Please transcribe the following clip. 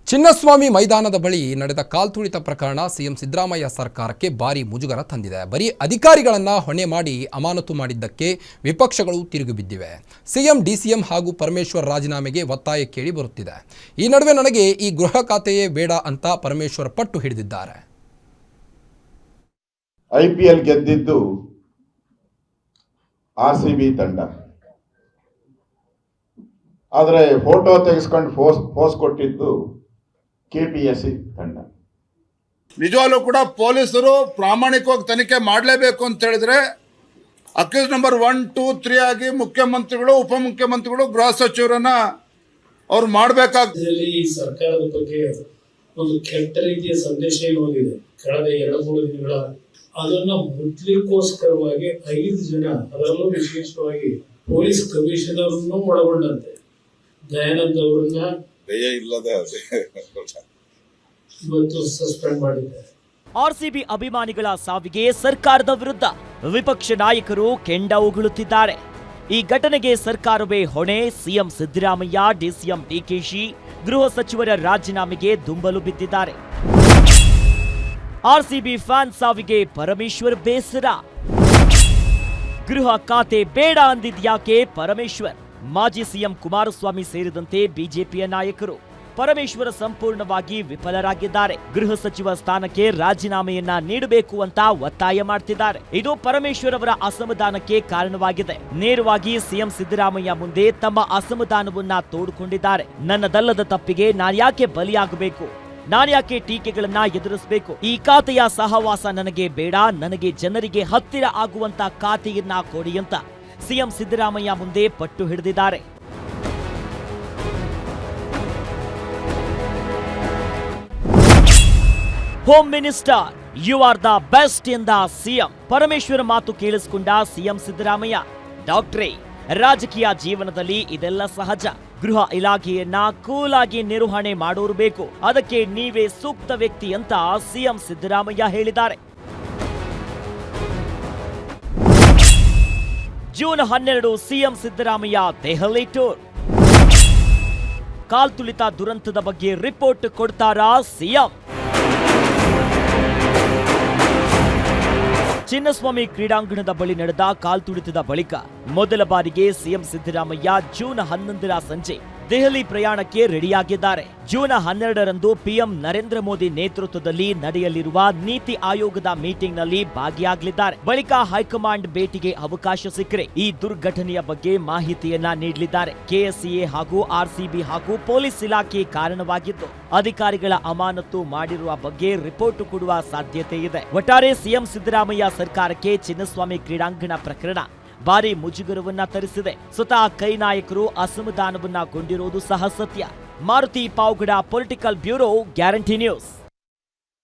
ಚಿನ್ನಸ್ವಾಮಿ ಮೈದಾನದ ಬಳಿ ನಡೆದ ಕಾಲ್ತುಳಿತ ಪ್ರಕರಣ ಸಿಎಂ ಸಿದ್ದರಾಮಯ್ಯ ಸರ್ಕಾರಕ್ಕೆ ಭಾರಿ ಮುಜುಗರ ತಂದಿದೆ. ಬರೀ ಅಧಿಕಾರಿಗಳನ್ನು ಹೊಣೆ ಮಾಡಿ ಅಮಾನತು ಮಾಡಿದ್ದಕ್ಕೆ ವಿಪಕ್ಷಗಳು ತಿರುಗಿ ಬಿದ್ದಿವೆ. ಸಿಎಂ ಡಿಸಿಎಂ ಹಾಗೂ ಪರಮೇಶ್ವರ್ ರಾಜೀನಾಮೆಗೆ ಒತ್ತಾಯ ಕೇಳಿ ಬರುತ್ತಿದೆ. ಈ ನಡುವೆ ನನಗೆ ಈ ಗೃಹ ಖಾತೆಯೇ ಬೇಡ ಅಂತ ಪರಮೇಶ್ವರ್ ಪಟ್ಟು ಹಿಡಿದಿದ್ದಾರೆ. IPL ಗೆದ್ದಿದ್ದು RCB ತಂಡ, ಆದರೆ ಫೋಟೋ ತೆಗೆಸ್ಕೊಂಡು ಪೋಸ್ ಕೊಟ್ಟಿದ್ದು KPSC ತಂಡ. ನಿಜವಾಗ್ಲೂ ಕೂಡ ಪೊಲೀಸರು ಪ್ರಾಮಾಣಿಕವಾಗಿ ತನಿಖೆ ಮಾಡಲೇಬೇಕು ಅಂತ ಹೇಳಿದ್ರೆ ಅಕ್ಯೂಸ್ ನಂಬರ್ 1, 2, 3 ಆಗಿ ಮುಖ್ಯಮಂತ್ರಿಗಳು, ಉಪಮುಖ್ಯಮಂತ್ರಿಗಳು, ಗೃಹ ಸಚಿವರನ್ನ ಅವ್ರು ಮಾಡಬೇಕಾಗ್ತದೆ. ಈ ಸರ್ಕಾರದ ಬಗ್ಗೆ ಒಂದು ಕೆಟ್ಟ ರೀತಿಯ ಸಂದೇಶ ಹೋಗಿದೆ. ಕಳೆದ 2-3 ದಿನಗಳ ಅದನ್ನ ಮುಟ್ಲಿಕ್ಕೋಸ್ಕರವಾಗಿ 5 ಜನ, ಅದರಲ್ಲೂ ವಿಶೇಷವಾಗಿ ಪೊಲೀಸ್ ಕಮಿಷನರ್ ಒಳಗೊಂಡಂತೆ ದಯಾನಂದ್ ಅವರನ್ನ ಇವತ್ತು ಸಸ್ಪೆಂಡ್ ಮಾಡಿದ್ದಾರೆ. RCB ಅಭಿಮಾನಿಗಳ ಸಾವಿಗೆ ಸರ್ಕಾರದ ವಿರುದ್ಧ ವಿಪಕ್ಷ ನಾಯಕರು ಕೆಂಡ ಉಗುಳುತ್ತಿದ್ದಾರೆ. ಈ ಘಟನೆಗೆ ಸರ್ಕಾರವೇ ಹೊಣೆ. ಸಿಎಂ ಸಿದ್ದರಾಮಯ್ಯ, ಡಿಸಿಎಂ DKಶಿ, ಗೃಹ ಸಚಿವರ ರಾಜೀನಾಮೆಗೆ ದುಂಬಲು ಬಿದ್ದಿದ್ದಾರೆ. RCB ಫ್ಯಾನ್ ಸಾವಿಗೆ ಪರಮೇಶ್ವರ್ ಬೇಸರ. ಗೃಹ ಖಾತೆ ಬೇಡ ಅಂದಿದ್ಯಾಕೆ ಪರಮೇಶ್ವರ್? ಮಾಜಿ ಸಿಎಂ ಕುಮಾರಸ್ವಾಮಿ ಸೇರಿದಂತೆ ಬಿಜೆಪಿಯ ನಾಯಕರು ಪರಮೇಶ್ವರ ಸಂಪೂರ್ಣವಾಗಿ ವಿಫಲರಾಗಿದ್ದಾರೆ. ಗೃಹ ಸಚಿವ ಸ್ಥಾನಕ್ಕೆ ರಾಜೀನಾಮೆಯನ್ನ ನೀಡಬೇಕು ಅಂತ ಒತ್ತಾಯ ಮಾಡ್ತಿದ್ದಾರೆ. ಇದು ಪರಮೇಶ್ವರ್ ಅವರ ಅಸಮಾಧಾನಕ್ಕೆ ಕಾರಣವಾಗಿದೆ. ನೇರವಾಗಿ ಸಿಎಂ ಸಿದ್ದರಾಮಯ್ಯ ಮುಂದೆ ತಮ್ಮ ಅಸಮಾಧಾನವನ್ನ ತೋಡಿಕೊಂಡಿದ್ದಾರೆ. ನನ್ನದಲ್ಲದ ತಪ್ಪಿಗೆ ನಾನ್ಯಾಕೆ ಬಲಿಯಾಗಬೇಕು? ನಾನ್ಯಾಕೆ ಟೀಕೆಗಳನ್ನ ಎದುರಿಸಬೇಕು? ಈ ಖಾತೆಯ ಸಹವಾಸ ನನಗೆ ಬೇಡ. ನನಗೆ ಜನರಿಗೆ ಹತ್ತಿರ ಆಗುವಂತ ಖಾತೆಯನ್ನ ಕೊಡಿ ಅಂತ ಸಿಎಂ ಸಿದ್ದರಾಮಯ್ಯ ಮುಂದೆ ಪಟ್ಟು ಹಿಡಿದಿದ್ದಾರೆ. Home minister, you are the best ಎಂದ ಸಿಎಂ. ಪರಮೇಶ್ವರ ಮಾತು ಕೇಳಿಸಿಕೊಂಡ ಸಿಎಂ ಸಿದ್ದರಾಮಯ್ಯ, ಡಾಕ್ಟ್ರೇ, ರಾಜಕೀಯ ಜೀವನದಲ್ಲಿ ಇದೆಲ್ಲ ಸಹಜ. ಗೃಹ ಇಲಾಖೆಯನ್ನ ಕೂಲಾಗಿ ನಿರ್ವಹಣೆ ಮಾಡೋರು ಬೇಕು. ಅದಕ್ಕೆ ನೀವೇ ಸೂಕ್ತ ವ್ಯಕ್ತಿ ಅಂತ ಸಿಎಂ ಸಿದ್ದರಾಮಯ್ಯ ಹೇಳಿದ್ದಾರೆ. June 12 CM Siddaramaiah Delhi tour. ಕಾಲ್ತುಳಿತ ದುರಂತದ ಬಗ್ಗೆ ರಿಪೋರ್ಟ್ ಕೊಡ್ತಾರಾ ಸಿಎಂ? ಚಿನ್ನಸ್ವಾಮಿ ಕ್ರೀಡಾಂಗಣದ ಬಳಿ ನಡೆದ ಕಾಲ್ತುಳಿತದ ಬಳಿಕ ಮೊದಲ ಬಾರಿಗೆ ಸಿಎಂ ಸಿದ್ದರಾಮಯ್ಯ ಜೂನ್ 11ರ ಸಂಜೆ ದೆಹಲಿ ಪ್ರಯಾಣಕ್ಕೆ ರೆಡಿಯಾಗಿದ್ದಾರೆ. ಜೂನ್ 12ರಂದು PM ನರೇಂದ್ರ ಮೋದಿ ನೇತೃತ್ವದಲ್ಲಿ ನಡೆಯಲಿರುವ ನೀತಿ ಆಯೋಗದ ಮೀಟಿಂಗ್ನಲ್ಲಿ ಭಾಗಿಯಾಗಲಿದ್ದಾರೆ. ಬಳಿಕ ಹೈಕಮಾಂಡ್ ಭೇಟಿಗೆ ಅವಕಾಶ ಸಿಕ್ಕರೆ ಈ ದುರ್ಘಟನೆಯ ಬಗ್ಗೆ ಮಾಹಿತಿಯನ್ನ ನೀಡಲಿದ್ದಾರೆ. KSCA ಹಾಗೂ RCB ಹಾಗೂ ಪೊಲೀಸ್ ಇಲಾಖೆ ಕಾರಣವಾಗಿದ್ದು ಅಧಿಕಾರಿಗಳ ಅಮಾನತು ಮಾಡಿರುವ ಬಗ್ಗೆ ರಿಪೋರ್ಟ್ ಕೊಡುವ ಸಾಧ್ಯತೆ ಇದೆ. ಒಟ್ಟಾರೆ ಸಿಎಂ ಸಿದ್ದರಾಮಯ್ಯ ಸರ್ಕಾರಕ್ಕೆ ಚಿನ್ನಸ್ವಾಮಿ ಕ್ರೀಡಾಂಗಣ ಪ್ರಕರಣ ಭಾರಿ ಮುಜುಗರವನ್ನ ತರಿಸಿದೆ. ಸ್ವತಃ ಕೈ ನಾಯಕರು ಅಸಮಾಧಾನವನ್ನ ಗೊಂಡಿರುವುದು ಸಹ ಸತ್ಯ. Maruti Pavagada, political bureau, guarantee news.